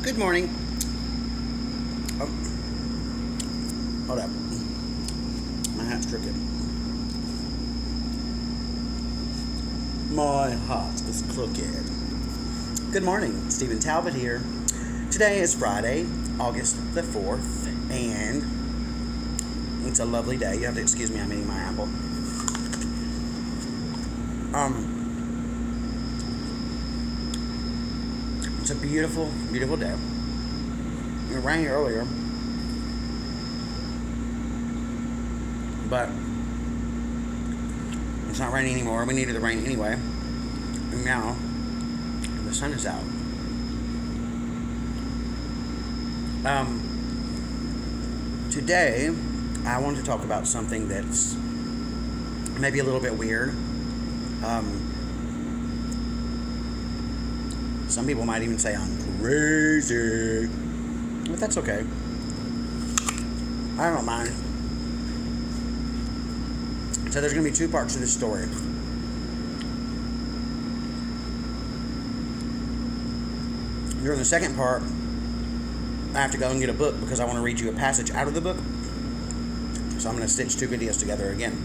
Good morning. Oh, hold up. My hat's crooked. My hat is crooked. Good morning. Stephen Talbott here. Today is Friday, August the 4th, and it's a lovely day. You have to excuse me, I'm eating my apple. It's a beautiful, beautiful day. It rained earlier, but it's not raining anymore. We needed the rain anyway. And now the sun is out. Today I want to talk about something that's maybe a little bit weird. Some people might even say I'm crazy, but that's okay. I don't mind. So there's going to be two parts to this story. During the second part, I have to go and get a book because I want to read you a passage out of the book. So I'm going to stitch two videos together again.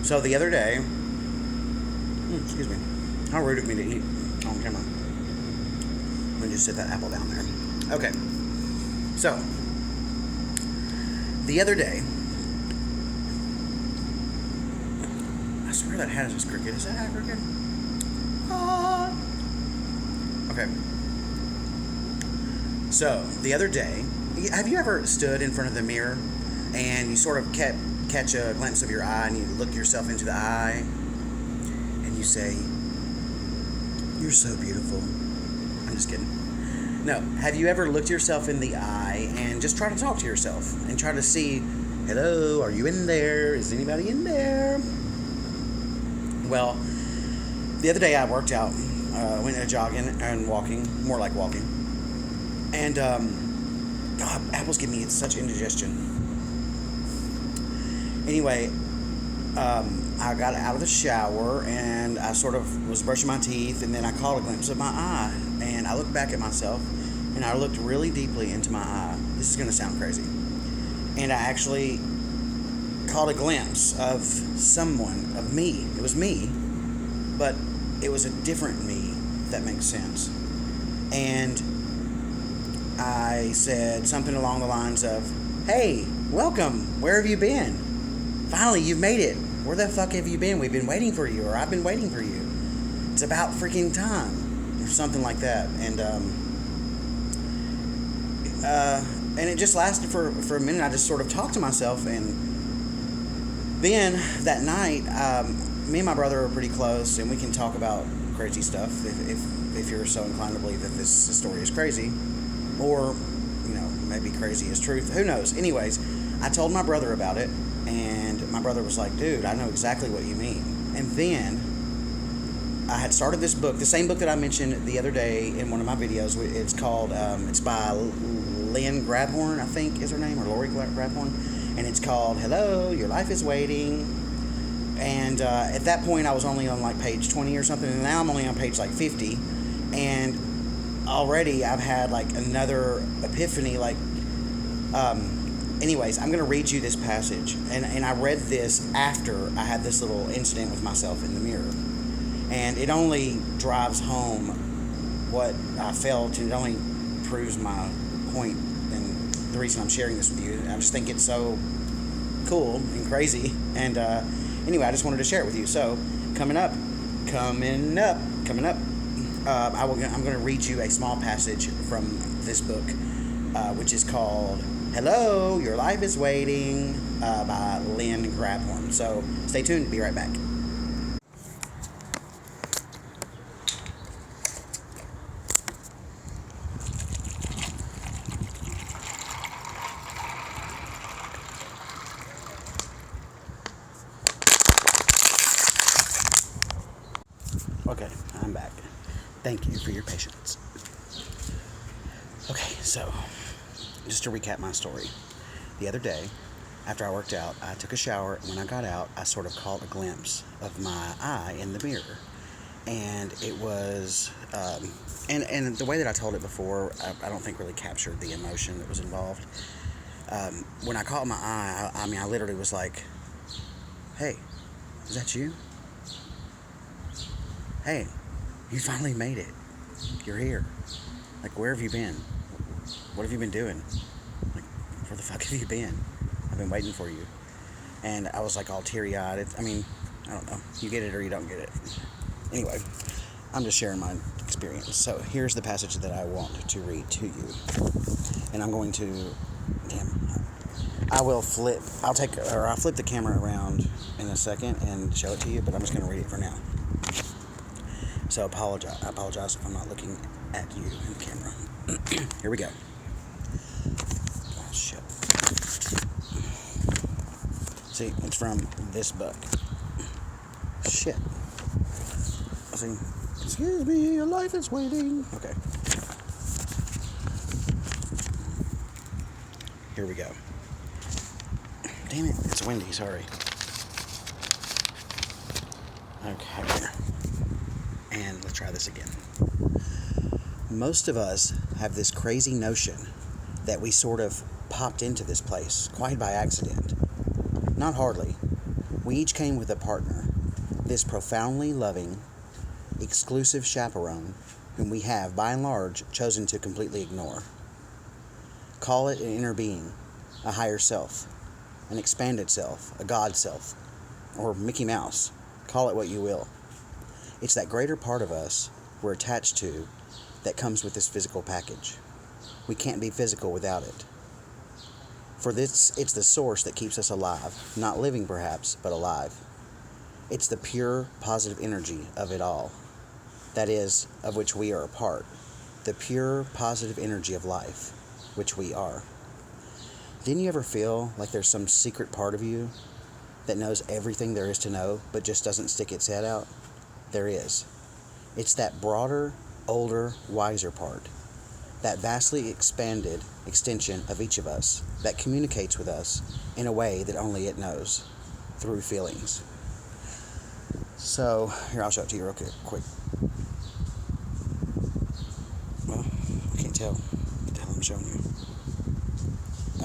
So the other day, excuse me, how rude of me to eat on camera. Let me just sit that apple down there. Okay. So, the other day, I swear that hat is just crooked. Is that hat crooked? Okay. So, the other day, have you ever stood in front of the mirror and you sort of catch a glimpse of your eye and you look yourself into the eye and you say, "You're so beautiful." I'm just kidding. No, have you ever looked yourself in the eye and just try to talk to yourself and try to see, hello, are you in there? Is anybody in there? Well, the other day I worked out, went jogging and walking, more like walking. And, God, apples give me such indigestion. Anyway, I got out of the shower and I sort of was brushing my teeth, and then I caught a glimpse of my eye, and I looked back at myself and I looked really deeply into my eye. This is going to sound crazy. And I actually caught a glimpse of someone, of me. It was me, but it was a different me, if that makes sense. And I said something along the lines of, "Hey, welcome. Where have you been? Finally, you've made it. Where the fuck have you been? We've been waiting for you," or "I've been waiting for you. It's about freaking time," or something like that. And it just lasted for a minute. I just sort of talked to myself, and then that night, me and my brother are pretty close, and we can talk about crazy stuff if you're so inclined to believe that this story is crazy, or maybe crazy is truth. Who knows? Anyways, I told my brother about it. And my brother was like, "Dude, I know exactly what you mean." And then I had started this book, the same book that I mentioned the other day in one of my videos. It's called, it's by Lynn Grabhorn, I think is her name, or Lori Grabhorn. And it's called Hello, Your Life is Waiting. And at that point, I was only on like page 20 or something. And now I'm only on page like 50. And already I've had like another epiphany, anyways, I'm going to read you this passage, and I read this after I had this little incident with myself in the mirror, and it only drives home what I felt, and it only proves my point, and the reason I'm sharing this with you. I just think it's so cool and crazy, and anyway, I just wanted to share it with you. So, coming up, I'm going to read you a small passage from this book, which is called Hello, Your Life is Waiting, by Lynn Grabhorn. So stay tuned, be right back. Okay, I'm back. Thank you for your patience. Okay, so just to recap my story. The other day, after I worked out, I took a shower. When I got out, I sort of caught a glimpse of my eye in the mirror. And it was And the way that I told it before, I don't think really captured the emotion that was involved. When I caught my eye, I mean, I literally was like, "Hey, is that you? Hey, you finally made it. You're here. Like, where have you been? What have you been doing? Like, where the fuck have you been? I've been waiting for you." And I was like all teary-eyed. I mean, I don't know. You get it or you don't get it. Anyway, I'm just sharing my experience. So here's the passage that I want to read to you. And I'm going to, I'll flip the camera around in a second and show it to you, but I'm just going to read it for now. So I apologize if I'm not looking at you in the camera. Here we go. Oh, shit. See, it's from this book. Shit. See, excuse me, your life is waiting. Okay. Here we go. Damn it, it's windy, sorry. Okay. And let's try this again. Most of us have this crazy notion that we sort of popped into this place quite by accident. Not hardly. We each came with a partner, this profoundly loving, exclusive chaperone whom we have, by and large, chosen to completely ignore. Call it an inner being, a higher self, an expanded self, a God self, or Mickey Mouse. Call it what you will. It's that greater part of us we're attached to that comes with this physical package. We can't be physical without it. For this, it's the source that keeps us alive, not living perhaps, but alive. It's the pure, positive energy of it all. That is, of which we are a part. The pure, positive energy of life, which we are. Didn't you ever feel like there's some secret part of you that knows everything there is to know, but just doesn't stick its head out? There is. It's that broader, older, wiser part. That vastly expanded extension of each of us that communicates with us in a way that only it knows, through feelings. So, here, I'll show it to you real quick. Well, I can't tell what the hell I'm showing you.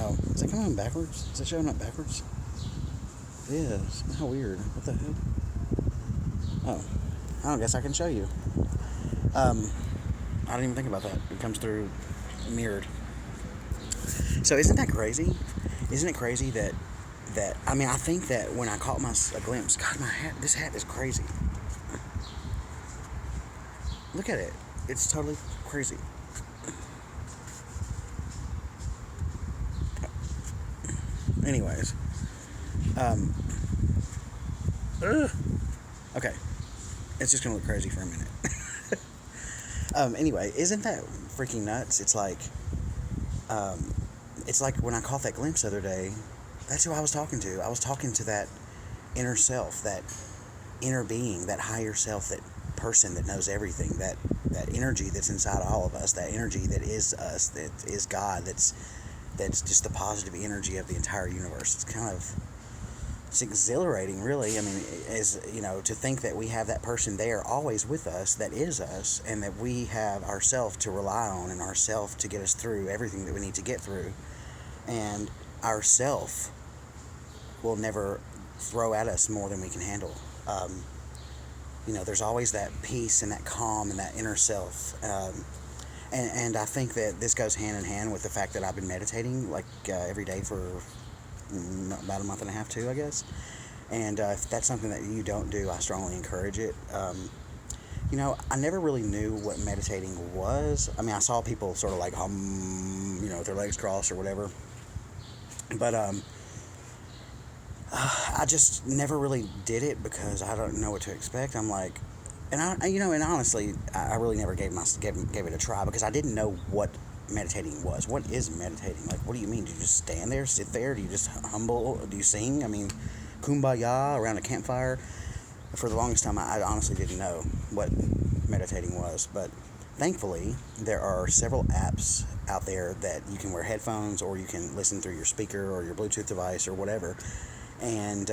Oh, is it coming backwards? Is it showing up backwards? It is. How weird. What the hell? Oh, I don't guess I can show you. I didn't even think about that. It comes through mirrored. So isn't that crazy? Isn't it crazy that I mean, I think that when I caught a glimpse, God, this hat is crazy. Look at it. It's totally crazy. Anyways. Okay. It's just gonna look crazy for a minute. Anyway, isn't that freaking nuts? It's like when I caught that glimpse the other day, that's who I was talking to. I was talking to that inner self, that inner being, that higher self, that person that knows everything, that energy that's inside all of us, that energy that is us, that is God, that's just the positive energy of the entire universe. It's exhilarating, really. I mean, as you know, to think that we have that person there always with us, that is us, and that we have ourself to rely on and ourself to get us through everything that we need to get through, and ourself will never throw at us more than we can handle. There's always that peace and that calm and that inner self. And I think that this goes hand in hand with the fact that I've been meditating every day for about a month and a half too, I guess. And if that's something that you don't do, I strongly encourage it. I never really knew what meditating was. I mean, I saw people sort of like with their legs crossed or whatever. But I just never really did it because I don't know what to expect. I'm like, and honestly, I really never gave it a try because I didn't know what meditating was. What is meditating? Like, what do you mean? Do you just stand there, sit there? Do you just humble? Do you sing? I mean, kumbaya around a campfire? For the longest time, I honestly didn't know what meditating was. But thankfully, there are several apps out there that you can wear headphones or you can listen through your speaker or your Bluetooth device or whatever. And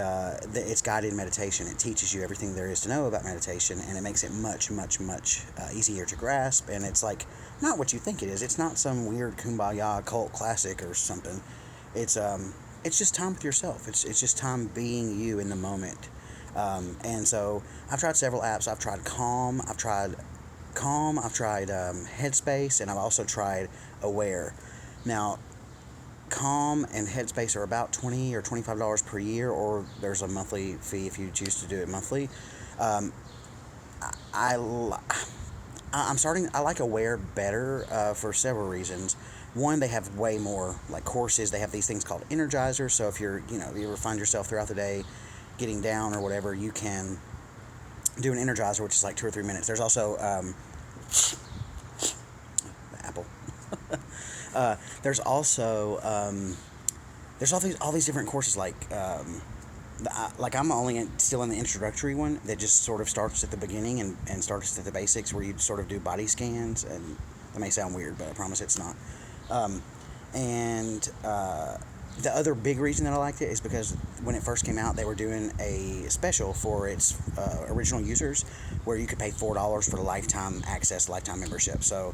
it's guided meditation. It teaches you everything there is to know about meditation, and it makes it much, much, much easier to grasp. And it's like not what you think it is. It's not some weird kumbaya cult classic or something. It's just time with yourself. It's just time being you in the moment. And so I've tried several apps. I've tried Calm. I've tried Headspace, and I've also tried Aware. Now, Calm and Headspace are about $20 or $25 per year, or there's a monthly fee if you choose to do it monthly. Um, I, I like Aware better for several reasons. One, they have way more like courses. They have these things called energizers. So if you ever find yourself throughout the day getting down or whatever, you can do an energizer, which is like 2 or 3 minutes. There's also the apple. There's also all these different courses like I'm only still in the introductory one that just sort of starts at the beginning and starts at the basics, where you sort of do body scans, and that may sound weird, but I promise it's not. And the other big reason that I liked it is because when it first came out, they were doing a special for its original users, where you could pay $4 for lifetime access, lifetime membership. So,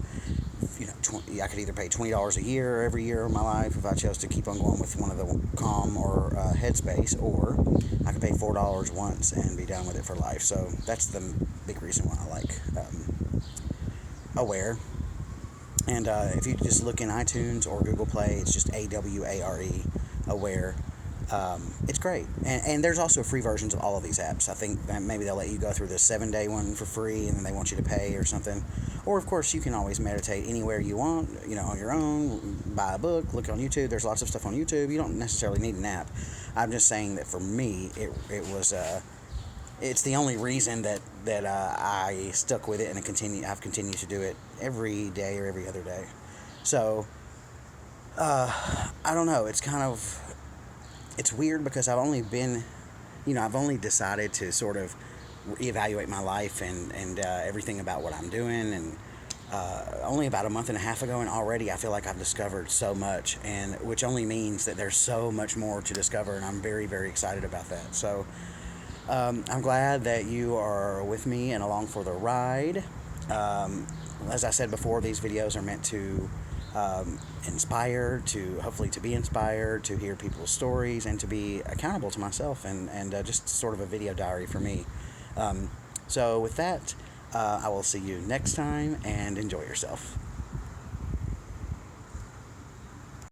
I could either pay $20 a year every year of my life if I chose to keep on going with one of the Calm or Headspace, or I could pay $4 once and be done with it for life. So that's the big reason why I like Aware. And if you just look in iTunes or Google Play, it's just AWARE, Aware. It's great. And there's also free versions of all of these apps. I think that maybe they'll let you go through the 7-day one for free, and then they want you to pay or something. Or, of course, you can always meditate anywhere you want, on your own, buy a book, look on YouTube. There's lots of stuff on YouTube. You don't necessarily need an app. I'm just saying that for me, it was... it's the only reason that I stuck with it, and I've continued to do it every day or every other day. So, I don't know. It's weird because I've only decided to sort of reevaluate my life and everything about what I'm doing, and only about a month and a half ago, and already I feel like I've discovered so much, and which only means that there's so much more to discover, and I'm very, very excited about that. So, I'm glad that you are with me and along for the ride. As I said before, these videos are meant to inspire, hopefully to be inspired, to hear people's stories, and to be accountable to myself, and just sort of a video diary for me. So with that, I will see you next time, and enjoy yourself.